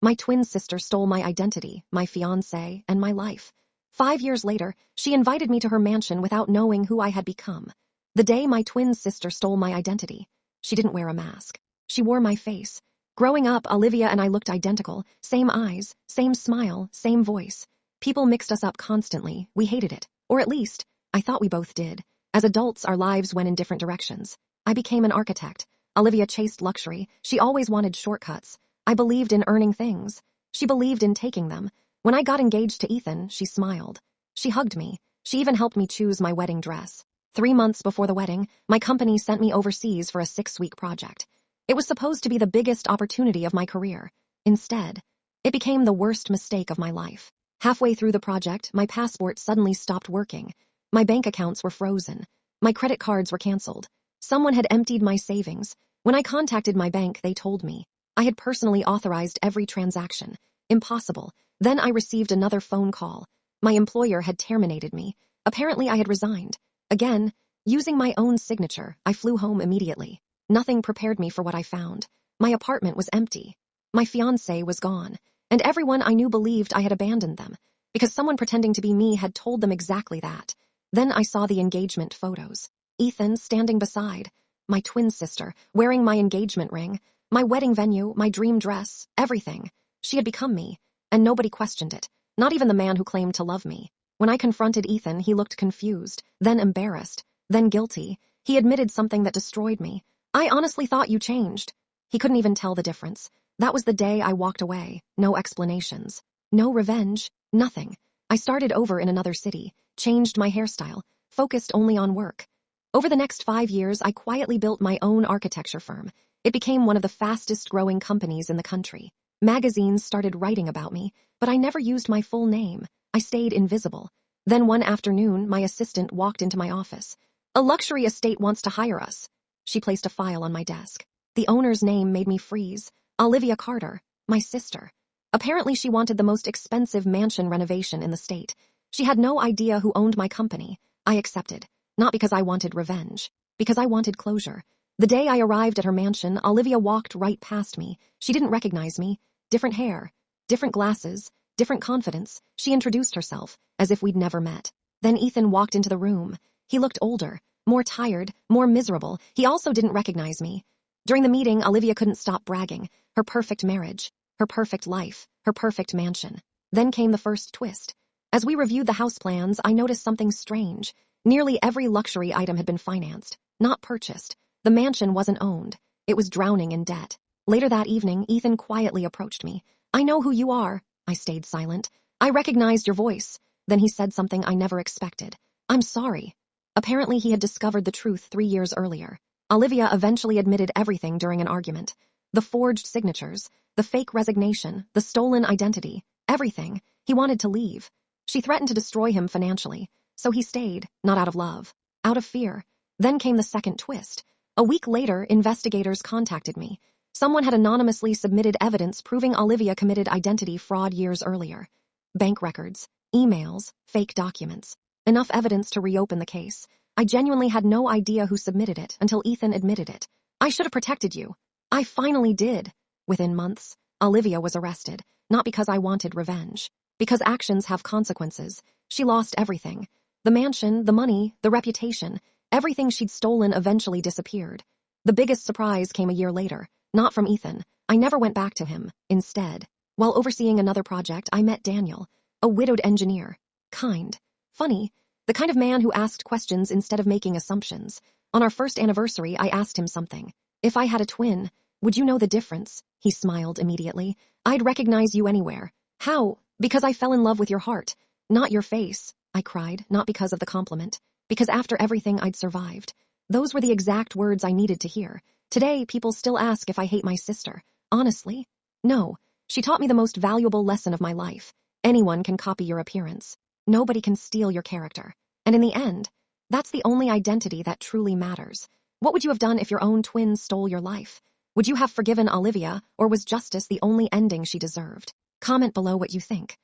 My twin sister stole my identity, my fiancé, and my life. 5 years later, she invited me to her mansion without knowing who I had become. The day my twin sister stole my identity, she didn't wear a mask. She wore my face. Growing up, Olivia and I looked identical. Same eyes, same smile, same voice. People mixed us up constantly. We hated it. Or at least, I thought we both did. As adults, our lives went in different directions. I became an architect. Olivia chased luxury. She always wanted shortcuts. I believed in earning things. She believed in taking them. When I got engaged to Ethan, she smiled. She hugged me. She even helped me choose my wedding dress. 3 months before the wedding, my company sent me overseas for a 6-week project. It was supposed to be the biggest opportunity of my career. Instead, it became the worst mistake of my life. Halfway through the project, my passport suddenly stopped working. My bank accounts were frozen. My credit cards were canceled. Someone had emptied my savings. When I contacted my bank, they told me I had personally authorized every transaction. Impossible. Then I received another phone call. My employer had terminated me. Apparently I had resigned. Again, using my own signature, I flew home immediately. Nothing prepared me for what I found. My apartment was empty. My fiancé was gone. And everyone I knew believed I had abandoned them, because someone pretending to be me had told them exactly that. Then I saw the engagement photos. Ethan standing beside. My twin sister, wearing my engagement ring. My wedding venue, my dream dress, everything. She had become me, and nobody questioned it. Not even the man who claimed to love me. When I confronted Ethan, he looked confused, then embarrassed, then guilty. He admitted something that destroyed me. I honestly thought you changed. He couldn't even tell the difference. That was the day I walked away. No explanations. No revenge. Nothing. I started over in another city, changed my hairstyle, focused only on work. Over the next 5 years, I quietly built my own architecture firm. It became one of the fastest growing companies in the country. Magazines started writing about me, but I never used my full name. I stayed invisible. Then one afternoon, my assistant walked into my office. "A luxury estate wants to hire us." She placed a file on my desk. The owner's name made me freeze. Olivia Carter, my sister. Apparently she wanted the most expensive mansion renovation in the state. She had no idea who owned my company. I accepted. Not because I wanted revenge. Because I wanted closure. The day I arrived at her mansion, Olivia walked right past me. She didn't recognize me. Different hair. Different glasses. Different confidence. She introduced herself, as if we'd never met. Then Ethan walked into the room. He looked older, more tired, more miserable. He also didn't recognize me. During the meeting, Olivia couldn't stop bragging. Her perfect marriage, her perfect life, her perfect mansion. Then came the first twist. As we reviewed the house plans, I noticed something strange. Nearly every luxury item had been financed, not purchased. The mansion wasn't owned. It was drowning in debt. Later that evening, Ethan quietly approached me. "I know who you are." I stayed silent. "I recognized your voice." Then he said something I never expected. "I'm sorry." Apparently he had discovered the truth 3 years earlier. Olivia eventually admitted everything during an argument. The forged signatures, the fake resignation, the stolen identity, everything. He wanted to leave. She threatened to destroy him financially. So he stayed, not out of love, out of fear. Then came the second twist. A week later, investigators contacted me. Someone had anonymously submitted evidence proving Olivia committed identity fraud years earlier. Bank records, emails, fake documents. Enough evidence to reopen the case. I genuinely had no idea who submitted it until Ethan admitted it. "I should have protected you." I finally did. Within months, Olivia was arrested, not because I wanted revenge. Because actions have consequences. She lost everything. The mansion, the money, the reputation. Everything she'd stolen eventually disappeared. The biggest surprise came a year later. Not from Ethan. I never went back to him. Instead, while overseeing another project, I met Daniel, a widowed engineer. Kind. Funny. The kind of man who asked questions instead of making assumptions. On our first anniversary, I asked him something. "If I had a twin, would you know the difference?" He smiled immediately. "I'd recognize you anywhere." "How?" "Because I fell in love with your heart, not your face." I cried, not because of the compliment. Because after everything I'd survived. Those were the exact words I needed to hear. Today, people still ask if I hate my sister. Honestly, no. She taught me the most valuable lesson of my life. Anyone can copy your appearance. Nobody can steal your character. And in the end, that's the only identity that truly matters. What would you have done if your own twin stole your life? Would you have forgiven Olivia, or was justice the only ending she deserved? Comment below what you think.